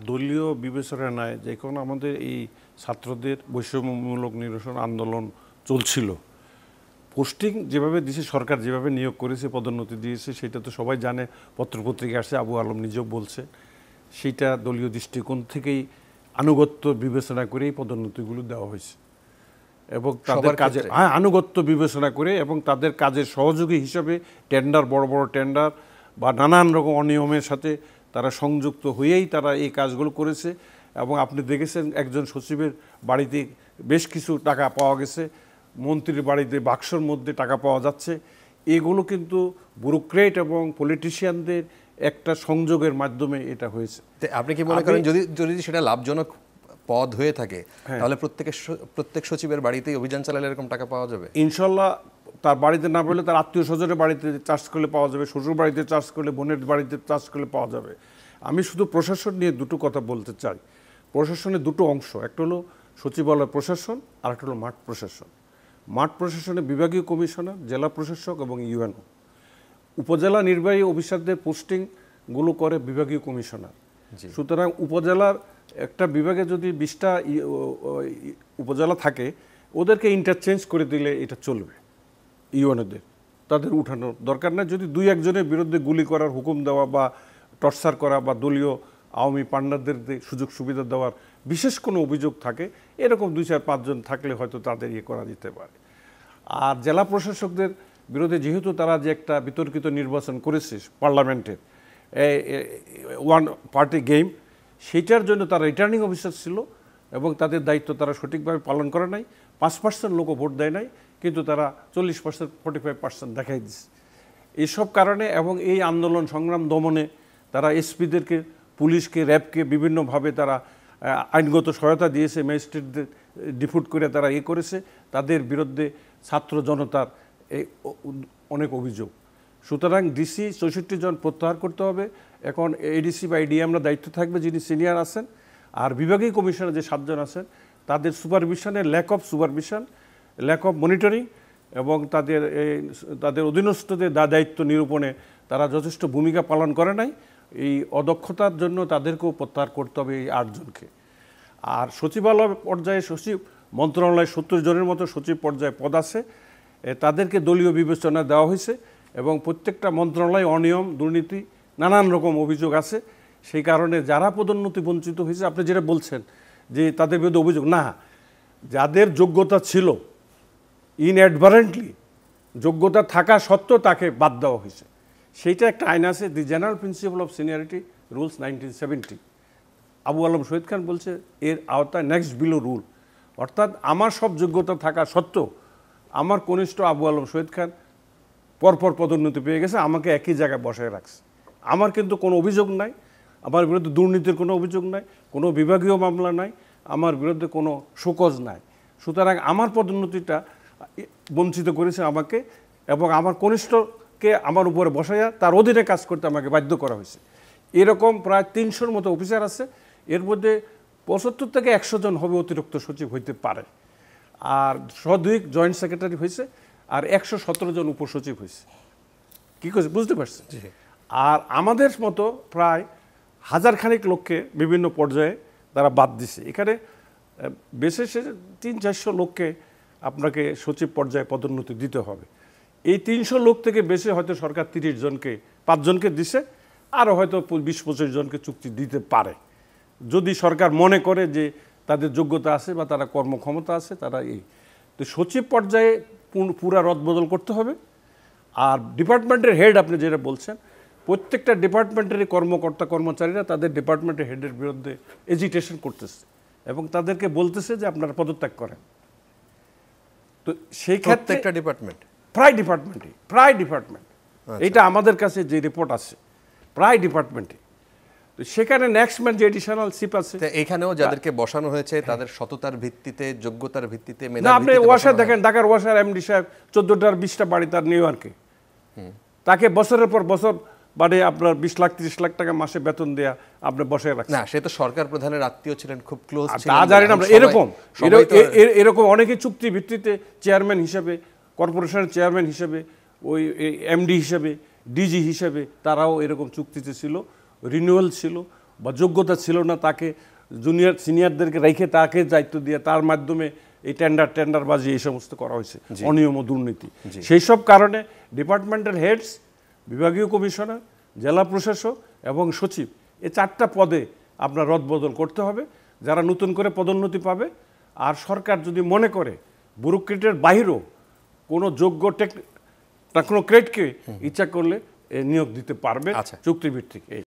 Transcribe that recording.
দলীয় বিবেচনা নাই, যখন আমাদের এই ছাত্রদের বৈষম্যমূলক নিরসন আন্দোলন চলছিল, পোস্টিং যেভাবে দিয়েছে সরকার, যেভাবে নিয়োগ করেছে, পদোন্নতি দিয়েছে, সেটা তো সবাই জানে, পত্রপত্রিকা আসছে, আবু আলম নিজেও বলছে, সেইটা দলীয় দৃষ্টিকোণ থেকেই আনুগত্য বিবেচনা করেই পদোন্নতিগুলো দেওয়া হয়েছে এবং তাদের কাজে আনুগত্য বিবেচনা করে এবং তাদের কাজের সহযোগী হিসাবে টেন্ডার, বড় বড় টেন্ডার বা নানান রকম অনিয়মের সাথে তারা সংযুক্ত হয়েই তারা এই কাজগুলো করেছে। এবং আপনি দেখেছেন একজন সচিবের বাড়িতে বেশ কিছু টাকা পাওয়া গেছে, মন্ত্রীর বাড়িতে বাক্সর মধ্যে টাকা পাওয়া যাচ্ছে। এগুলো কিন্তু ব্যুরোক্রেট এবং পলিটিশিয়ানদের একটা সংযোগের মাধ্যমে এটা হয়েছে। আপনি কি মনে করেন যদি সেটা লাভজনক পদ হয়ে থাকে তাহলে প্রত্যেক সচিবের বাড়িতেই অভিযান চালালে এরকম টাকা পাওয়া যাবে? ইনশাল্লাহ, তার বাড়িতে না পেলে তার আত্মীয় স্বজনের বাড়িতে চার্জ করলে পাওয়া যাবে, শ্বশুর বাড়িতে চার্জ করলে, বোনের বাড়িতে চার্জ করলে পাওয়া যাবে। আমি শুধু প্রশাসন নিয়ে দুটো কথা বলতে চাই। প্রশাসনের দুটো অংশ, একটা হলো সচিবালয় প্রশাসন আর একটা হলো মাঠ প্রশাসন। মাঠ প্রশাসনে বিভাগীয় কমিশনার, জেলা প্রশাসক এবং ইউএনও। উপজেলা নির্বাহী অফিসারদের পোস্টিংগুলো করে বিভাগীয় কমিশনার। সুতরাং উপজেলার একটা বিভাগে যদি 20টা উপজেলা থাকে, ওদেরকে ইন্টারচেঞ্জ করে দিলে এটা চলবে। ইউএনওদের তাদের উঠানোর দরকার না। যদি 2-1 জনের বিরুদ্ধে গুলি করার হুকুম দেওয়া বা টর্চার করা বা দলীয় আওয়ামী পান্ডাদের সুযোগ সুবিধা দেওয়ার বিশেষ কোনো অভিযোগ থাকে, এরকম 2-4-5 জন থাকলে হয়তো তাদের করা যেতে পারে। আর জেলা প্রশাসকদের বিরুদ্ধে যেহেতু তারা যে একটা বিতর্কিত নির্বাচন করেছে পার্লামেন্টের, ওয়ান পার্টি গেম, সেইটার জন্য তারা রিটার্নিং অফিসার ছিল এবং তাদের দায়িত্ব তারা সঠিকভাবে পালন করে নাই। 5% লোকও ভোট দেয় নাই, কিন্তু তারা 40%, 45% দেখাই দিচ্ছে। এইসব কারণে এবং এই আন্দোলন সংগ্রাম দমনে তারা এসপিদেরকে, পুলিশকে, র্যাবকে বিভিন্নভাবে তারা আইনগত সহায়তা দিয়েছে, ম্যাজিস্ট্রেটদের ডিপুট করে তারা করেছে। তাদের বিরুদ্ধে ছাত্র জনতার অনেক অভিযোগ। সুতরাং ডিসি 64 জন প্রত্যাহার করতে হবে। এখন এডিসি বা এডিএমরা দায়িত্ব থাকবে, যিনি সিনিয়র আছেন। আর বিভাগীয় কমিশনার যে 7 জন আছেন, তাদের সুপারভিশনে lack of supervision, lack of monitoring এবং তাদের অধীনস্থদের দায়িত্ব নিরূপণে তারা যথেষ্ট ভূমিকা পালন করে নাই। এই অদক্ষতার জন্য তাদেরকেও প্রত্যাহার করতে হবে এই 8 জনকে। আর সচিবালয় পর্যায়ে সচিব, মন্ত্রণালয়ে 70 জনের মতো সচিব পর্যায়ে পদ আছে, তাদেরকে দলীয় বিবেচনা দেওয়া হয়েছে এবং প্রত্যেকটা মন্ত্রণালয়ে অনিয়ম, দুর্নীতি, নানান রকম অভিযোগ আছে। সেই কারণে যারা পদোন্নতি বঞ্চিত হয়েছে, আপনি যেটা বলছেন যে তাদের বিরুদ্ধে অভিযোগ না, যাদের যোগ্যতা ছিল, ইনঅ্যাডভারেন্টলি যোগ্যতা থাকা সত্ত্বেও তাকে বাদ দেওয়া হয়েছে। সেইটা একটা আইন আছে, the general principal of seniority rules 1970। Abu Alam Shahid Khan বলছে এর আওতায় নেক্সট বিলো রুল, অর্থাৎ আমার সব যোগ্যতা থাকা সত্ত্বেও আমার কনিষ্ঠ আবু আলম শহীদ খান পরপর পদোন্নতি পেয়ে গেছে, আমাকে একই জায়গায় বসায় রাখছে। আমার কিন্তু কোনো অভিযোগ নাই, আমার বিরুদ্ধে দুর্নীতির কোনো অভিযোগ নাই, কোনো বিভাগীয় মামলা নাই, আমার বিরুদ্ধে কোনো শোকজ নাই। সুতরাং আমার পদোন্নতিটা বঞ্চিত করেছে আমাকে এবং আমার কনিষ্ঠকে আমার উপরে বসাইয়া তার অধীনে কাজ করতে আমাকে বাধ্য করা হয়েছে। এরকম প্রায় 300-র মতো অফিসার আছে। এর মধ্যে 75 থেকে 100 জন হবে অতিরিক্ত সচিব হইতে পারে, আর 102 জয়েন্ট সেক্রেটারি হয়েছে, আর 117 জন উপসচিব হয়েছে। কী করছে বুঝতে পারছি। আর আমাদের মতো প্রায় 1000 খানেক লোককে বিভিন্ন পর্যায়ে তারা বাদ দিছে। এখানে বিশেষে 300-400 লোককে আপনাকে সচিব পর্যায়ে পদোন্নতি দিতে হবে। এই 300 লোক থেকে বেশি হয়তো সরকার 30 জনকে, 5 জনকে দিছে, আরও হয়তো 20-25 জনকে চুক্তি দিতে পারে, যদি সরকার মনে করে যে তাদের যোগ্যতা আছে বা তারা কর্মক্ষমতা আছে। তারা তো সচিব পর্যায়ে পুরা রদবদল করতে হবে। আর ডিপার্টমেন্টের হেড, আপনি যেটা বলছেন, প্রত্যেকটা ডিপার্টমেন্টের কর্মকর্তা কর্মচারীরা তাদের ডিপার্টমেন্টের হেডের বিরুদ্ধে এজিটেশন করতেছে এবং তাদেরকে বলতেছে যে আপনারা পদত্যাগ করেন। তো সেই ক্ষেত্রে একটা ডিপার্টমেন্ট, প্রায় ডিপার্টমেন্ট, এটা আমাদের কাছে যে রিপোর্ট আছে, প্রায় ডিপার্টমেন্টে। তো সেখানে নেক্সট ম্যান যে এডিশনাল চিফ আছে, এখানেও যাদেরকে বসানো হয়েছে তাদের সততার ভিত্তিতে, যোগ্যতার ভিত্তিতে, না আপনি ওয়াসার দেখেন, ঢাকার ওয়াসার এমডি সাহেব 14টার 20টা বাড়ি তার নিউ ইয়র্কে, তাকে বছরের পর বছর বাড়ি আপনার 20 লাখ 30 লাখ টাকা মাসে বেতন দেয়া আপনি বসায় রাখছেন। না, সে তো সরকার প্রধানের আত্মীয় ছিলেন, খুব ক্লোজ ছিলেন। তা জানেন আমরা, এরকম অনেকে চুক্তি ভিত্তিতে চেয়ারম্যান হিসেবে, কর্পোরেশনের চেয়ারম্যান হিসেবে, ওই এমডি হিসেবে, ডিজি হিসেবে তারাও এরকম চুক্তিতে ছিল, রিনিউয়াল ছিল, বা যোগ্যতা ছিল না, তাকে সিনিয়রদেরকে রেখে তাকে দায়িত্ব দিয়ে তার মাধ্যমে এই টেন্ডারবাজি এই সমস্ত করা হয়েছে, অনিয়ম ও দুর্নীতি। সেই সব কারণে ডিপার্টমেন্টাল হেডস, বিভাগীয় কমিশনার, জেলা প্রশাসক এবং সচিব, এই 4টা পদে আপনার রদবদল করতে হবে, যারা নতুন করে পদোন্নতি পাবে। আর সরকার যদি মনে করে ব্যুরোক্রেটের বাইরেও কোনো যোগ্য টেকনোক্রেটকে ইচ্ছা করলে নিয়োগ দিতে পারবে চুক্তিভিত্তিক।